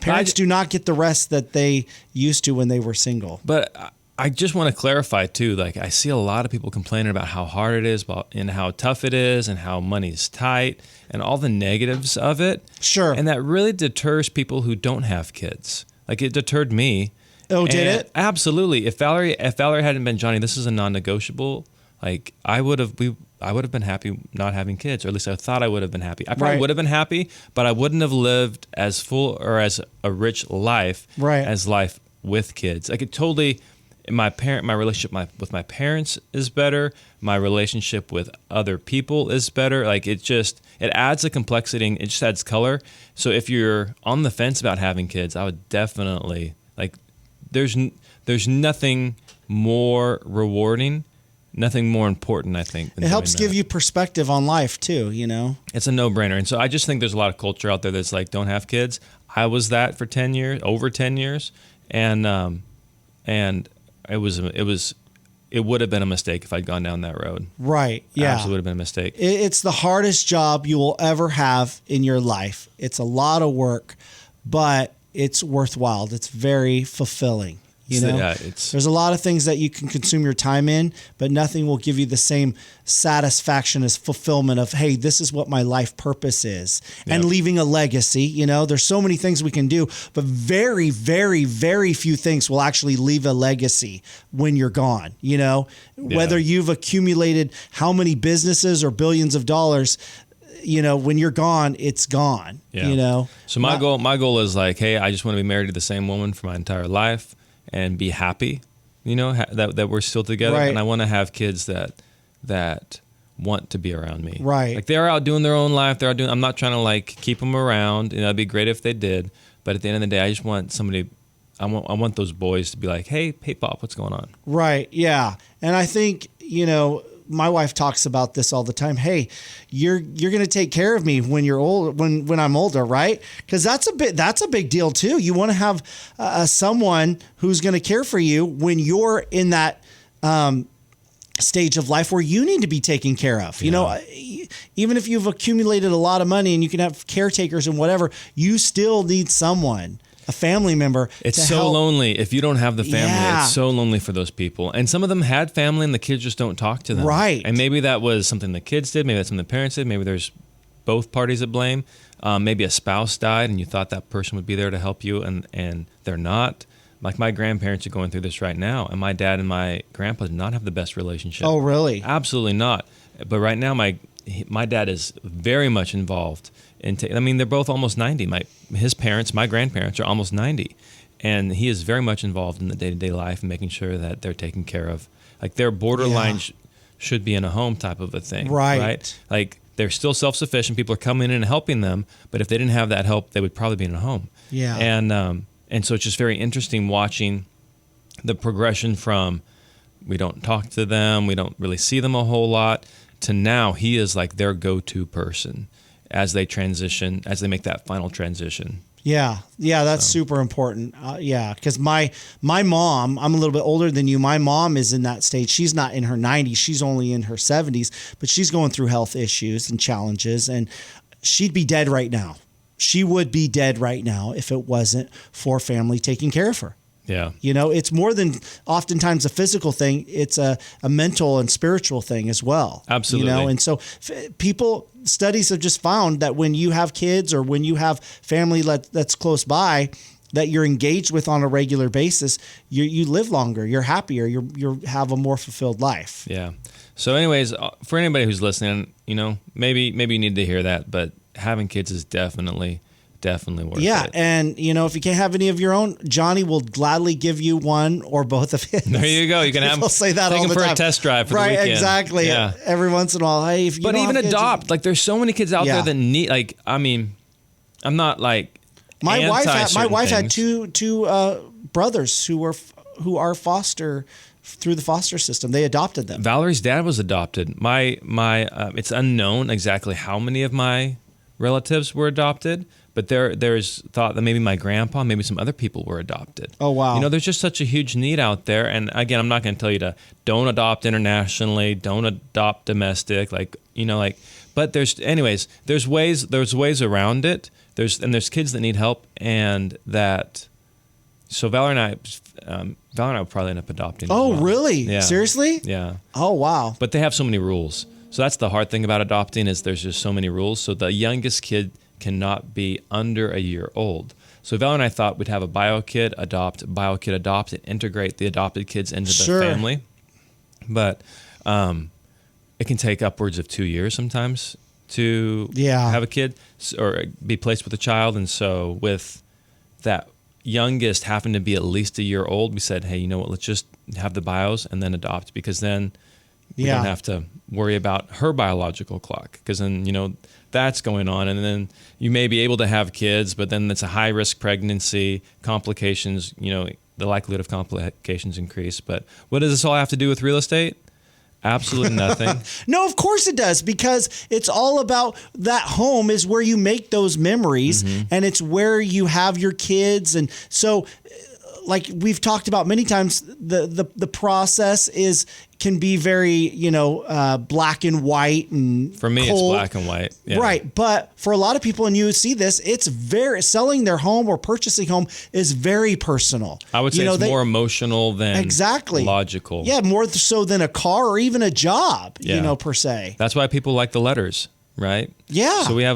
Parents do not get the rest that they used to when they were single. But I just want to clarify too, like I see a lot of people complaining about how hard it is and how tough it is and how money's tight and all the negatives of it. Sure. And that really deters people who don't have kids. Like it deterred me. Oh, did it? Absolutely. If Valerie hadn't been Johnny, this is a non-negotiable. Like I would have been happy not having kids, or at least I thought I would have been happy. I probably would have been happy, but I wouldn't have lived as full or as a rich life as life with kids. Like it totally, my relationship with my parents is better. My relationship with other people is better. Like it adds a complexity. It just adds color. So if you're on the fence about having kids, I would definitely there's nothing more rewarding. Nothing more important, I think. It helps give you perspective on life too, It's a no-brainer. And so I just think there's a lot of culture out there that's like, don't have kids. I was that for 10 years, over 10 years. And it would have been a mistake if I'd gone down that road. Right. Yeah. Absolutely would have been a mistake. It's the hardest job you will ever have in your life. It's a lot of work, but it's worthwhile. It's very fulfilling. There's a lot of things that you can consume your time in, but nothing will give you the same satisfaction as fulfillment of, hey, this is what my life purpose is, and leaving a legacy. There's so many things we can do, but very, very, very few things will actually leave a legacy when you're gone. Whether you've accumulated how many businesses or billions of dollars, when you're gone, it's gone. So my goal is like, hey, I just want to be married to the same woman for my entire life. And be happy, that we're still together. Right. And I want to have kids that want to be around me. Right. Like they're out doing their own life. I'm not trying to like keep them around. It'd be great if they did. But at the end of the day, I just want somebody. I want those boys to be like, hey, Pop, what's going on? Right. Yeah. And I think my wife talks about this all the time. Hey, you're going to take care of me when you're old, when I'm older, right? Because that's a big deal too. You want to have someone who's going to care for you when you're in that stage of life where you need to be taken care of. Even if you've accumulated a lot of money and you can have caretakers and whatever, you still need someone. A family member. It's so lonely if you don't have the family. Yeah. It's so lonely for those people. And some of them had family and the kids just don't talk to them. Right. And maybe that was something the kids did. Maybe that's something the parents did. Maybe there's both parties at blame. Maybe a spouse died and you thought that person would be there to help you and they're not. Like my grandparents are going through this right now. And my dad and my grandpa do not have the best relationship. Oh, really? Absolutely not. But right now my dad is very much involved. They're both almost 90. My grandparents are almost 90. And he is very much involved in the day-to-day life and making sure that they're taken care of. Like their borderline should be in a home type of a thing. Right? Like they're still self-sufficient. People are coming in and helping them. But if they didn't have that help, they would probably be in a home. Yeah. And so it's just very interesting watching the progression from we don't talk to them, we don't really see them a whole lot, to now he is like their go-to person as they transition, as they make that final transition. Yeah, that's super important. Because my mom, I'm a little bit older than you. My mom is in that stage. She's not in her 90s. She's only in her 70s, but she's going through health issues and challenges, and she'd be dead right now. She would be dead right now if it wasn't for family taking care of her. Yeah. You know, it's more than oftentimes a physical thing. It's a mental and spiritual thing as well. Absolutely. You know, and so studies have just found that when you have kids or when you have family that's close by that you're engaged with on a regular basis, you live longer, you're happier, you have a more fulfilled life. Yeah. So anyways, for anybody who's listening, you know, maybe you need to hear that, but having kids is definitely worth it. Yeah, and you know, if you can't have any of your own, Johnny will gladly give you one or both of his. There you go. You can have People say that take all them the for time. a test drive for the right, weekend. exactly. Yeah. Every once in a while, hey, if you But don't even have kids, adopt. Like, there's so many kids out there that need. Like, I mean, I'm not like my wife had things. two brothers who are foster through the foster system. They adopted them. Valerie's dad was adopted. My it's unknown exactly how many of my relatives were adopted, but there's thought that maybe my grandpa, maybe some other people were adopted. Oh, wow. You know, there's just such a huge need out there. And again, I'm not going to tell you to don't adopt internationally, don't adopt domestic, like, you know, like, but there's ways around it. There's kids that need help, and that. So Valerie and I will probably end up adopting. Oh, as well. really? Yeah. Seriously? Yeah. Oh, wow. But they have so many rules. So that's the hard thing about adopting, is there's just so many rules. So the youngest kid cannot be under a year old. So Val and I thought we'd have a bio kid adopt, and integrate the adopted kids into the family. But it can take upwards of 2 years sometimes to have a kid or be placed with a child. And so with that youngest having to be at least a year old, we said, hey, you know what, let's just have the bios and then adopt, because then we don't have to worry about her biological clock, because then, you know, that's going on. And then you may be able to have kids, but then it's a high risk pregnancy, complications, you know, the likelihood of complications increase. But what does this all have to do with real estate? Absolutely nothing. No, of course it does, because it's all about that home is where you make those memories, and it's where you have your kids. And so, like we've talked about many times, the process can be very, you know, black and white, and for me, cold. It's black and white. Yeah. Right. But for a lot of people, and you see this, it's selling their home or purchasing home is very personal. I would say it's more emotional than logical. Yeah, more so than a car or even a job, Yeah. you know, per se. That's why people like the letters, right? Yeah. So where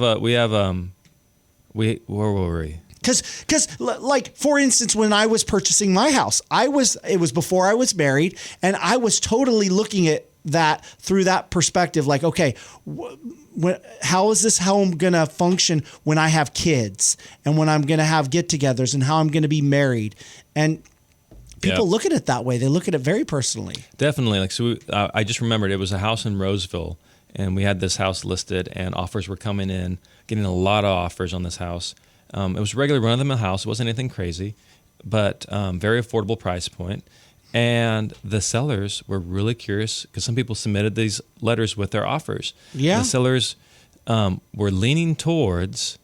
were we? Because, like, for instance, when I was purchasing my house, it was before I was married, and I was totally looking at that through that perspective. Like, okay, how is this home going to function when I have kids, and when I'm going to have get-togethers, and how I'm going to be married? And people look at it that way. They look at it very personally. Definitely. Like, so I just remembered it was a house in Roseville, and we had this house listed, and offers were coming in, getting a lot of offers on this house. It was a regular run-of-the-mill house. It wasn't anything crazy, but very affordable price point. And the sellers were really curious, because some people submitted these letters with their offers. Yeah. The sellers were leaning towards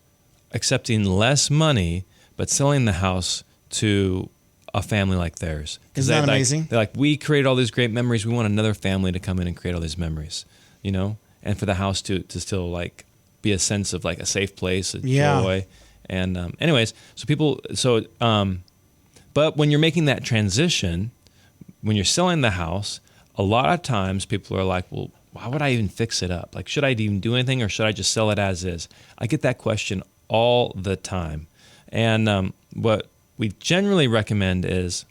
accepting less money, but selling the house to a family like theirs. Isn't that amazing? They're like, we created all these great memories. We want another family to come in and create all these memories, you know? And for the house to still, like, be a sense of, like, a safe place, joy. And but when you're making that transition, when you're selling the house, a lot of times people are like, well, why would I even fix it up? Like, should I even do anything, or should I just sell it as is? I get that question all the time. And what we generally recommend is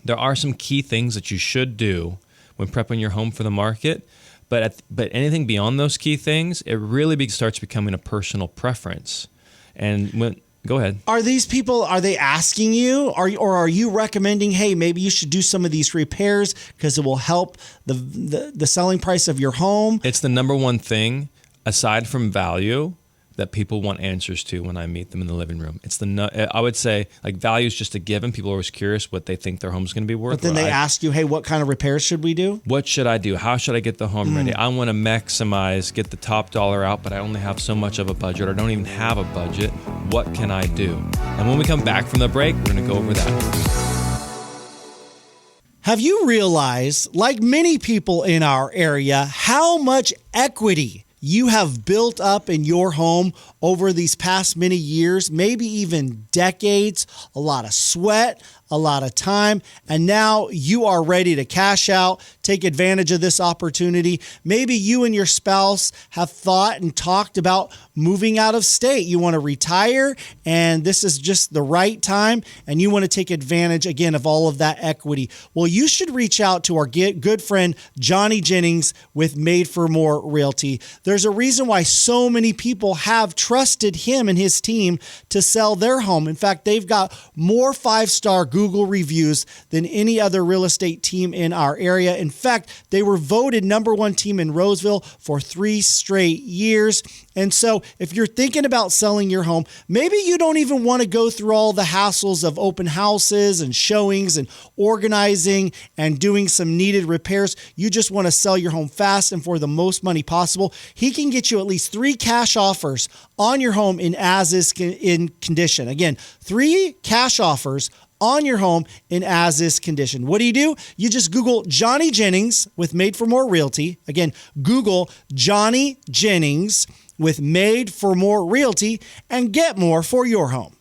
there are some key things that you should do when prepping your home for the market. But anything beyond those key things, it really starts becoming a personal preference. And go ahead. Are these people, are they asking you, or are you recommending, hey, maybe you should do some of these repairs because it will help the selling price of your home? It's the number one thing, aside from value, that people want answers to when I meet them in the living room. I would say, like, value is just a given. People are always curious what they think their home's going to be worth. But then they ask you, hey, what kind of repairs should we do? What should I do? How should I get the home ready? I want to maximize, get the top dollar out, but I only have so much of a budget, or don't even have a budget. What can I do? And when we come back from the break, we're going to go over that. Have you realized, like many people in our area, how much equity you have built up in your home over these past many years, maybe even decades? A lot of sweat, a lot of time, and now you are ready to cash out, take advantage of this opportunity. Maybe you and your spouse have thought and talked about moving out of state. You want to retire, and this is just the right time, and you want to take advantage, again, of all of that equity. Well, you should reach out to our good friend, Johnny Jennings with Made for More Realty. There's a reason why so many people have trusted him and his team to sell their home. In fact, they've got more 5-star Google reviews than any other real estate team in our area. In fact, they were voted #1 team in Roseville for 3 straight years. And so if you're thinking about selling your home, maybe you don't even want to go through all the hassles of open houses and showings and organizing and doing some needed repairs. You just want to sell your home fast and for the most money possible. He can get you at least 3 cash offers on your home in as-is in condition. Again, 3 cash offers on your home in as-is condition. What do? You just Google Johnny Jennings with Made for More Realty. Again, Google Johnny Jennings with Made for More Realty and get more for your home.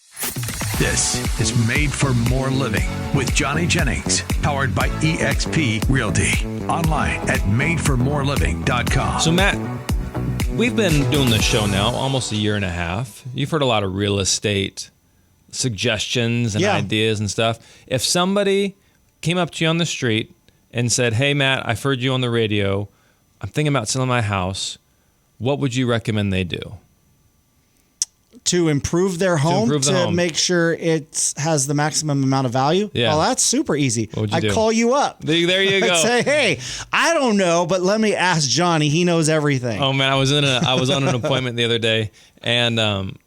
This is Made for More Living with Johnny Jennings, powered by eXp Realty. Online at madeformoreliving.com. So, Matt, we've been doing this show now almost a year and a half. You've heard a lot of real estate suggestions and ideas and stuff. If somebody came up to you on the street and said, "Hey, Matt, I've heard you on the radio. I'm thinking about selling my house," what would you recommend they do? To improve their home, make sure it has the maximum amount of value? Yeah. Well, that's super easy. I'd call you up. There you go. I'd say, "Hey, I don't know, but let me ask Johnny. He knows everything." Oh, man, I was on an appointment the other day, and I'm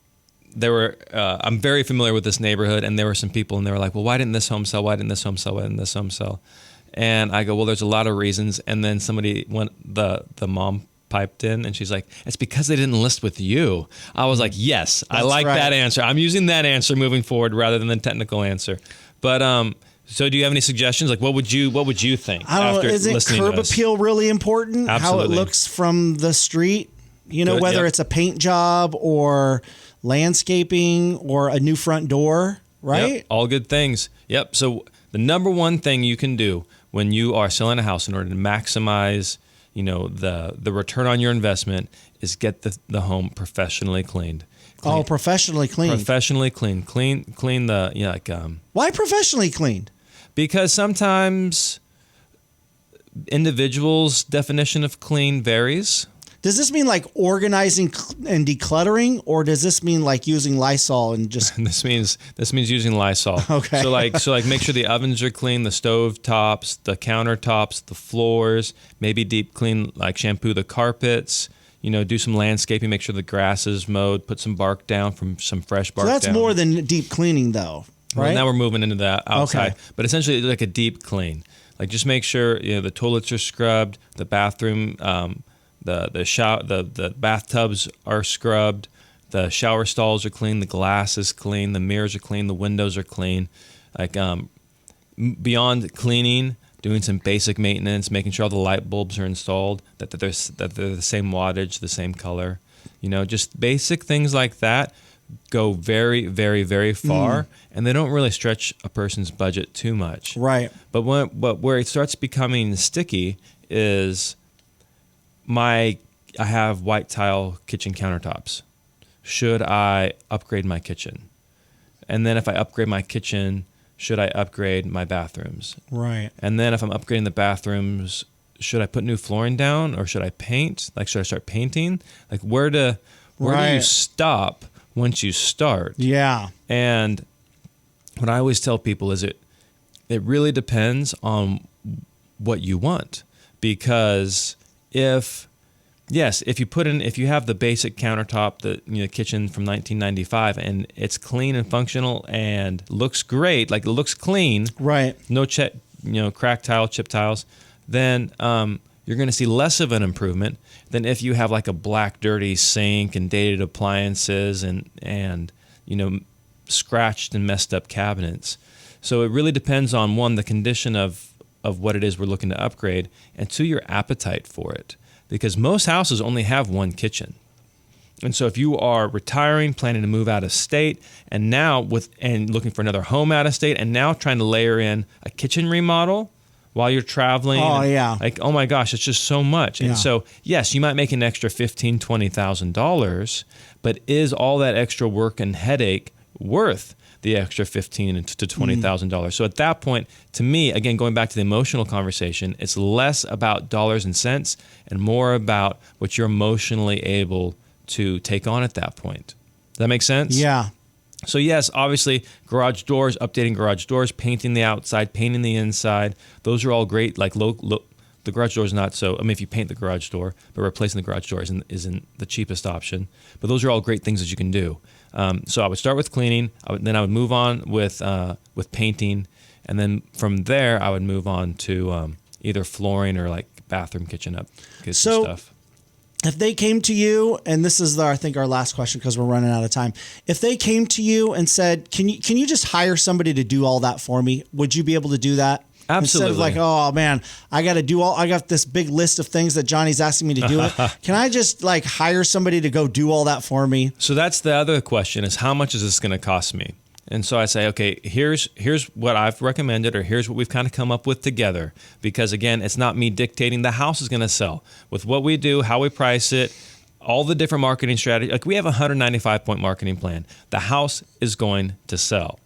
very familiar with this neighborhood, and there were some people, and they were like, "Well, why didn't this home sell? Why didn't this home sell? Why didn't this home sell?" And I go, "Well, there's a lot of reasons." And then the mom piped in, and she's like, "It's because they didn't list with you." I was like, "Yes, I like that answer. I'm using that answer moving forward rather than the technical answer." But so do you have any suggestions? Like, what would you think after listening to us? Isn't curb appeal really important? Absolutely. How it looks from the street? Whether yep. it's a paint job or landscaping or a new front door, right? Yep, all good things. Yep. So the number one thing you can do when you are selling a house in order to maximize, the return on your investment is get the home professionally cleaned. Oh, professionally cleaned. Professionally cleaned. Clean the Why professionally cleaned? Because sometimes individuals' definition of clean varies. Does this mean like organizing and decluttering, or does this mean like using Lysol and just? This means using Lysol. Okay. So like make sure the ovens are clean, the stove tops, the countertops, the floors. Maybe deep clean, like shampoo the carpets. Do some landscaping. Make sure the grass is mowed. Put some bark down from some fresh bark. So that's down. more than deep cleaning, though, right? Well, now we're moving into that outside, Okay. But essentially like a deep clean. Like just make sure the toilets are scrubbed, the bathroom. The bathtubs are scrubbed, the shower stalls are clean, the glass is clean, the mirrors are clean, the windows are clean. Like beyond cleaning, doing some basic maintenance, making sure all the light bulbs are installed, that they're the same wattage, the same color. Just basic things like that go very, very, very far, and they don't really stretch a person's budget too much. Right. But where it starts becoming sticky is I have white tile kitchen countertops. Should I upgrade my kitchen? And then if I upgrade my kitchen, should I upgrade my bathrooms? Right. And then if I'm upgrading the bathrooms, should I put new flooring down or should I paint? Like, should I start painting? Like, where do you stop once you start? Yeah. And what I always tell people is it really depends on what you want, because if you have the basic countertop, the kitchen from 1995, and it's clean and functional and looks great, like it looks clean, right? No cracked tile, chip tiles, then you're going to see less of an improvement than if you have like a black dirty sink and dated appliances and scratched and messed up cabinets. So it really depends on, one, the condition of what it is we're looking to upgrade, and two, your appetite for it. Because most houses only have one kitchen. And so if you are retiring, planning to move out of state, and now and looking for another home out of state, and now trying to layer in a kitchen remodel while you're traveling. Oh, yeah. Like, oh my gosh, it's just so much. Yeah. And so, yes, you might make an extra $15,000, $20,000, but is all that extra work and headache worth the extra $15,000 to $20,000? So at that point, to me, again, going back to the emotional conversation, it's less about dollars and cents and more about what you're emotionally able to take on at that point. Does that make sense? Yeah. So yes, obviously, garage doors, updating garage doors, painting the outside, painting the inside. Those are all great. Like the garage door is not so. I mean, if you paint the garage door, but replacing the garage door isn't the cheapest option. But those are all great things that you can do. So I would start with cleaning. Then I would move on with painting, and then from there I would move on to either flooring or like bathroom, kitchen upgrades So- and stuff. If they came to you, and this is I think our last question because we're running out of time. If they came to you and said, "Can you just hire somebody to do all that for me?" Would you be able to do that? Absolutely. Instead of like, "Oh man, I got this big list of things that Johnny's asking me to do it." Can I just like hire somebody to go do all that for me? So that's the other question: is how much is this going to cost me? And so I say, okay, here's what I've recommended, or here's what we've kind of come up with together. Because again, it's not me dictating. The house is going to sell with what we do, how we price it, all the different marketing strategies. Like we have a 195-point marketing plan. The house is going to sell.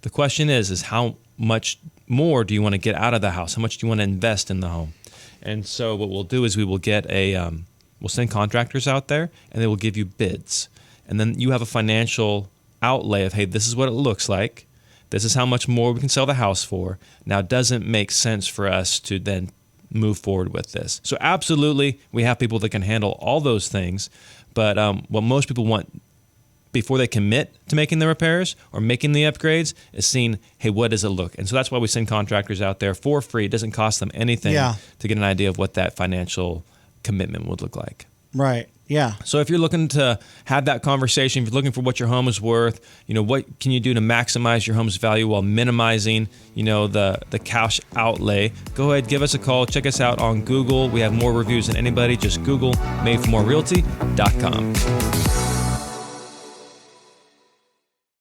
The question is how much more do you want to get out of the house? How much do you want to invest in the home? And so what we'll do is we will get we'll send contractors out there, and they will give you bids. And then you have a financial outlay of, hey, this is what it looks like. This is how much more we can sell the house for. Now, it doesn't make sense for us to then move forward with this. So absolutely, we have people that can handle all those things. But what most people want before they commit to making the repairs or making the upgrades is seeing, hey, what does it look? And so that's why we send contractors out there for free. It doesn't cost them anything to get an idea of what that financial commitment would look like. Right. Yeah. So if you're looking to have that conversation, if you're looking for what your home is worth, what can you do to maximize your home's value while minimizing, the cash outlay, go ahead, give us a call. Check us out on Google. We have more reviews than anybody. Just Google madeformorerealty.com.